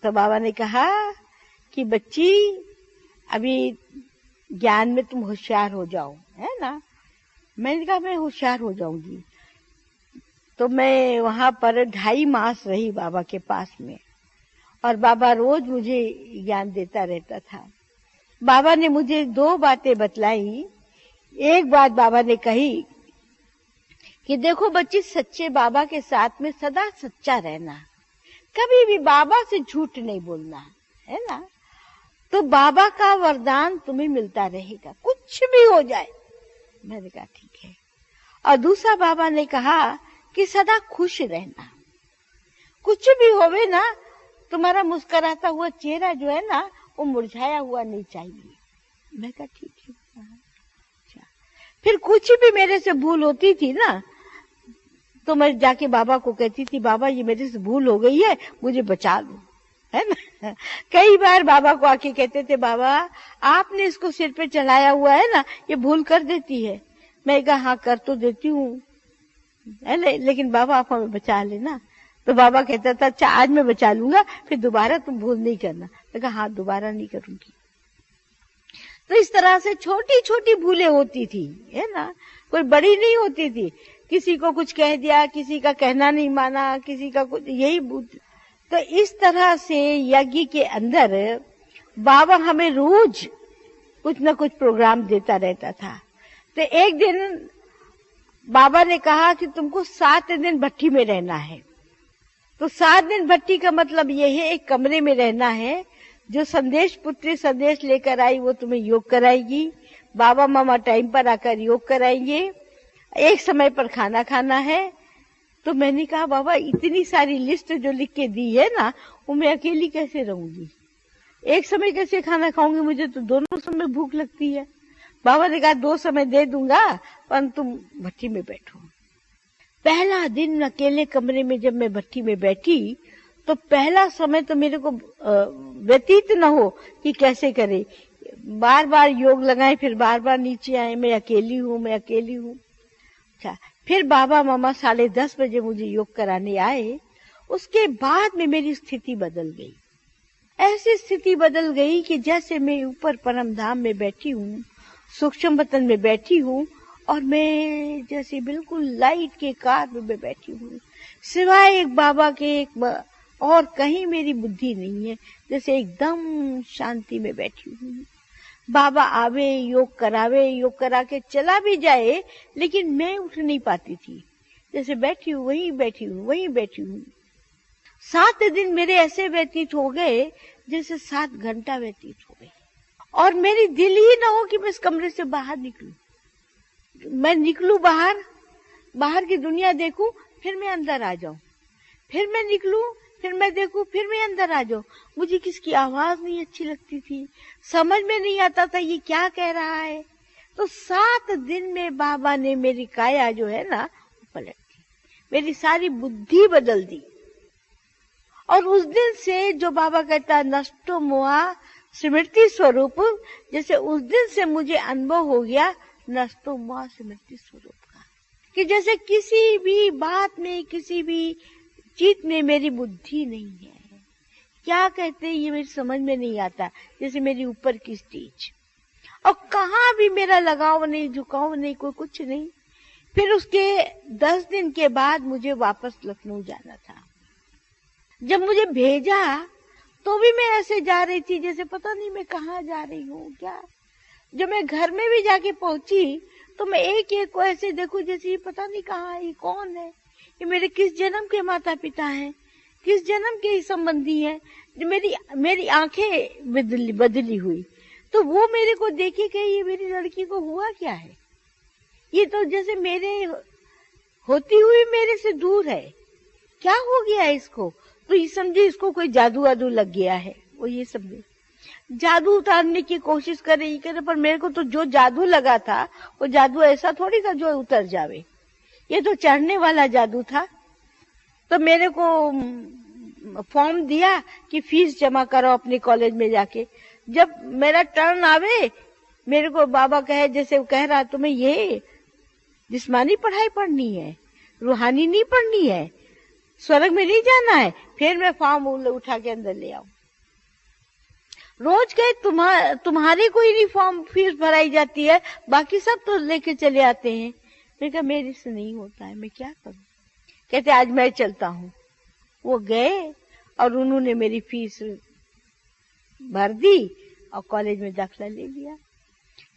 तो बाबा ने कहा कि बच्ची अभी ज्ञान में तुम होशियार हो जाओ, है ना। मैंने कहा मैं होशियार हो जाऊंगी। तो मैं वहां पर 2.5 मास रही बाबा के पास में, और बाबा रोज मुझे ज्ञान देता रहता था। बाबा ने मुझे 2 बातें बतलाई। एक बात बाबा ने कही कि देखो बच्ची, सच्चे बाबा के साथ में सदा सच्चा रहना, कभी भी बाबा से झूठ नहीं बोलना, है ना। तो बाबा का वरदान तुम्हें मिलता रहेगा, कुछ भी हो जाए। मैंने कहा ठीक है। और दूसरा बाबा ने कहा कि सदा खुश रहना, कुछ भी होवे ना, तुम्हारा मुस्कुराता हुआ चेहरा जो है ना, वो मुरझाया हुआ नहीं चाहिए। मैं कहा ठीक है। अच्छा, फिर कुछ भी मेरे से भूल होती थी ना, तो मैं जाके बाबा को कहती थी, बाबा ये मेरे से भूल हो गई है, मुझे बचा लो, है ना। कई बार बाबा को आके कहते थे, बाबा आपने इसको सिर पे चढ़ाया हुआ है ना, ये भूल कर देती है। मैं कहा हाँ कर तो देती हूँ, है ना, लेकिन बाबा आप हमें बचा लेना। तो बाबा कहता था अच्छा आज मैं बचा लूंगा, फिर दोबारा तुम भूल नहीं करना। मैं कहा हाँ दोबारा नहीं करूंगी। तो इस तरह से छोटी छोटी भूलें होती थी, है ना, कोई बड़ी नहीं होती थी। किसी को कुछ कह दिया, किसी का कहना नहीं माना, किसी का कुछ, यही तो इस तरह से यज्ञ के अंदर बाबा हमें रोज कुछ न कुछ प्रोग्राम देता रहता था। तो एक दिन बाबा ने कहा कि तुमको 7 दिन भट्टी में रहना है। तो 7 दिन भट्टी का मतलब यह है, एक कमरे में रहना है। जो संदेश पुत्री संदेश लेकर आई वो तुम्हें योग कराएगी, बाबा मामा टाइम पर आकर योग कराएंगे, एक समय पर खाना खाना है। तो मैंने कहा बाबा इतनी सारी लिस्ट जो लिख के दी है ना, वो मैं अकेली कैसे रहूंगी, एक समय कैसे खाना खाऊंगी, मुझे तो दोनों समय भूख लगती है। बाबा ने कहा 2 समय दे दूंगा, पर तुम भट्टी में बैठो। पहला दिन अकेले कमरे में जब मैं भट्टी में बैठी, तो पहला समय तो मेरे को व्यतीत न हो कि कैसे करे, बार बार योग लगाए, फिर बार बार नीचे आए, मैं अकेली हूँ, मैं अकेली हूँ। अच्छा, फिर बाबा मामा 10:30 बजे मुझे योग कराने आए। उसके बाद में मेरी स्थिति बदल गई। ऐसी स्थिति बदल गई कि जैसे मैं ऊपर परम धाम में बैठी हूँ, सूक्ष्म वतन में बैठी हूँ, और मैं जैसे बिल्कुल लाइट के कार में बैठी हूँ, सिवाय एक बाबा के और कहीं मेरी बुद्धि नहीं है, जैसे एकदम शांति में बैठी हूँ। बाबा आवे, योग करावे, योग करा के चला भी जाए, लेकिन मैं उठ नहीं पाती थी, जैसे बैठी हूँ वहीं बैठी हूँ, वहीं बैठी हूँ। 7 दिन मेरे ऐसे व्यतीत हो गए जैसे 7 घंटा व्यतीत हो गए, और मेरी दिल ही ना हो कि मैं इस कमरे से बाहर निकलूं। मैं निकलूं बाहर की दुनिया देखूं, फिर मैं अंदर आ जाऊं, फिर मैं निकलूं, फिर मैं देखूं, फिर मैं अंदर आ जाऊं। मुझे किसकी आवाज नहीं अच्छी लगती थी, समझ में नहीं आता था ये क्या कह रहा है। तो 7 दिन में बाबा ने मेरी काया जो है ना पलट दी, मेरी सारी बुद्धि बदल दी। और उस दिन से जो बाबा कहता नष्टो मोहा स्मृति स्वरूप, जैसे उस दिन से मुझे अनुभव हो गया नष्टो मोहा स्मृति स्वरूप का, कि जैसे किसी भी बात में, किसी भी चीज में मेरी बुद्धि नहीं है। क्या कहते हैं ये मेरी समझ में नहीं आता, जैसे मेरी ऊपर की स्टेज, और कहाँ भी मेरा लगाव नहीं, झुकाव नहीं, कोई कुछ नहीं। फिर उसके 10 दिन के बाद मुझे वापस लखनऊ जाना था। जब मुझे भेजा तो भी मैं ऐसे जा रही थी जैसे पता नहीं मैं कहाँ जा रही हूँ क्या। जब मैं घर में भी जाके पहुंची तो मैं एक एक को ऐसे देखूं जैसे ये पता नहीं कहाँ है, ये कौन है, ये मेरे किस जन्म के माता पिता हैं, किस जन्म के ही संबंधी हैं। जो मेरी आंखें बदली हुई, तो वो मेरे को देखे कि ये मेरी लड़की को हुआ क्या है, ये तो जैसे मेरे होती हुई मेरे से दूर है, क्या हो गया है इसको। तो ये समझे इसको कोई जादू वादू लग गया है, वो ये समझे जादू उतारने की कोशिश कर रही करे, पर मेरे को तो जो जादू लगा था वो जादू ऐसा थोड़ी था जो उतर जावे, ये तो चढ़ने वाला जादू था। तो मेरे को फॉर्म दिया कि फीस जमा करो अपने कॉलेज में जाके। जब मेरा टर्न आवे, मेरे को बाबा कहे, जैसे वो कह रहा तुम्हें ये जिस्मानी पढ़ाई पढ़नी है, रूहानी नहीं पढ़नी है, स्वर्ग में नहीं जाना है, फिर मैं फॉर्म उठा के अंदर ले आऊं। रोज के तुम्हारी कोई नहीं फॉर्म फीस भराई जाती है, बाकी सब तो लेके चले आते हैं। मैं कहा मेरे से नहीं होता है, मैं क्या करूं। कहते आज मैं चलता हूं। वो गए और उन्होंने मेरी फीस भर दी और कॉलेज में दाखिला ले लिया।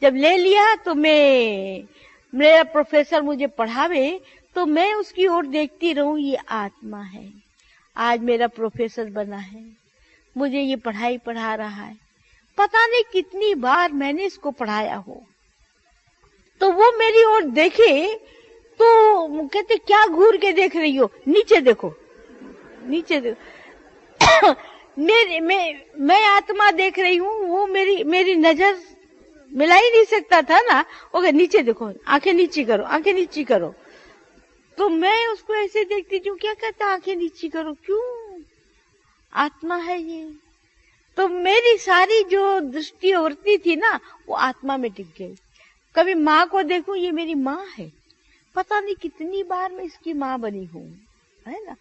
जब ले लिया तो मेरा प्रोफेसर मुझे पढ़ावे तो मैं उसकी ओर देखती रहूं, ये आत्मा है, आज मेरा प्रोफेसर बना है, मुझे ये पढ़ाई पढ़ा रहा है। पता नहीं कितनी बार मैंने इसको पढ़ाया हो। तो वो मेरी ओर देखे तो कहते क्या घूर के देख रही हो, नीचे देखो, नीचे देखो। मैं आत्मा देख रही हूँ, वो मेरी नजर मिला ही नहीं सकता था ना। वो कहे नीचे देखो, आंखें नीची करो, आंखें नीची करो। तो मैं उसको ऐसे देखती हूँ, क्या कहता आंखें नीची करो, क्यों, आत्मा है ये। तो मेरी सारी जो दृष्टि वृत्ति थी ना, वो आत्मा में टिक गई। कभी माँ को देखूं, ये मेरी माँ है, पता नहीं कितनी बार मैं इसकी माँ बनी हूँ, है ना।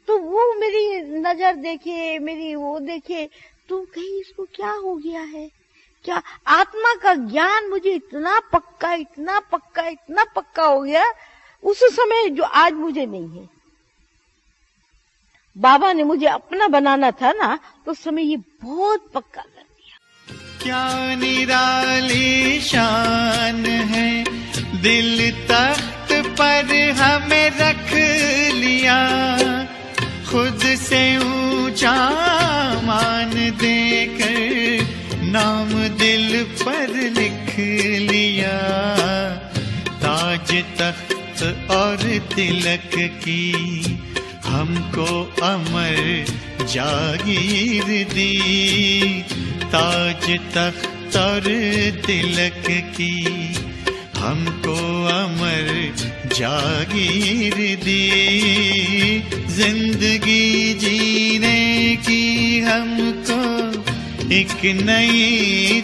तो वो मेरी नजर देखे, मेरी वो देखे, तो कहीं इसको क्या हो गया है, क्या। आत्मा का ज्ञान मुझे इतना पक्का, इतना पक्का, इतना पक्का हो गया उस समय, जो आज मुझे नहीं है। बाबा ने मुझे अपना बनाना था ना, तो उस समय ये बहुत पक्का कर दिया। क्या निराली शान है, दिल तख्त पर हमें रख लिया, खुद से ऊंचा मान देकर नाम दिल पर लिख लिया। ताज तख्त और तिलक की हमको अमर जागीर दी, ताज तख्त और तिलक की हमको अमर जागीर दी। जिंदगी जीने की हमको एक नई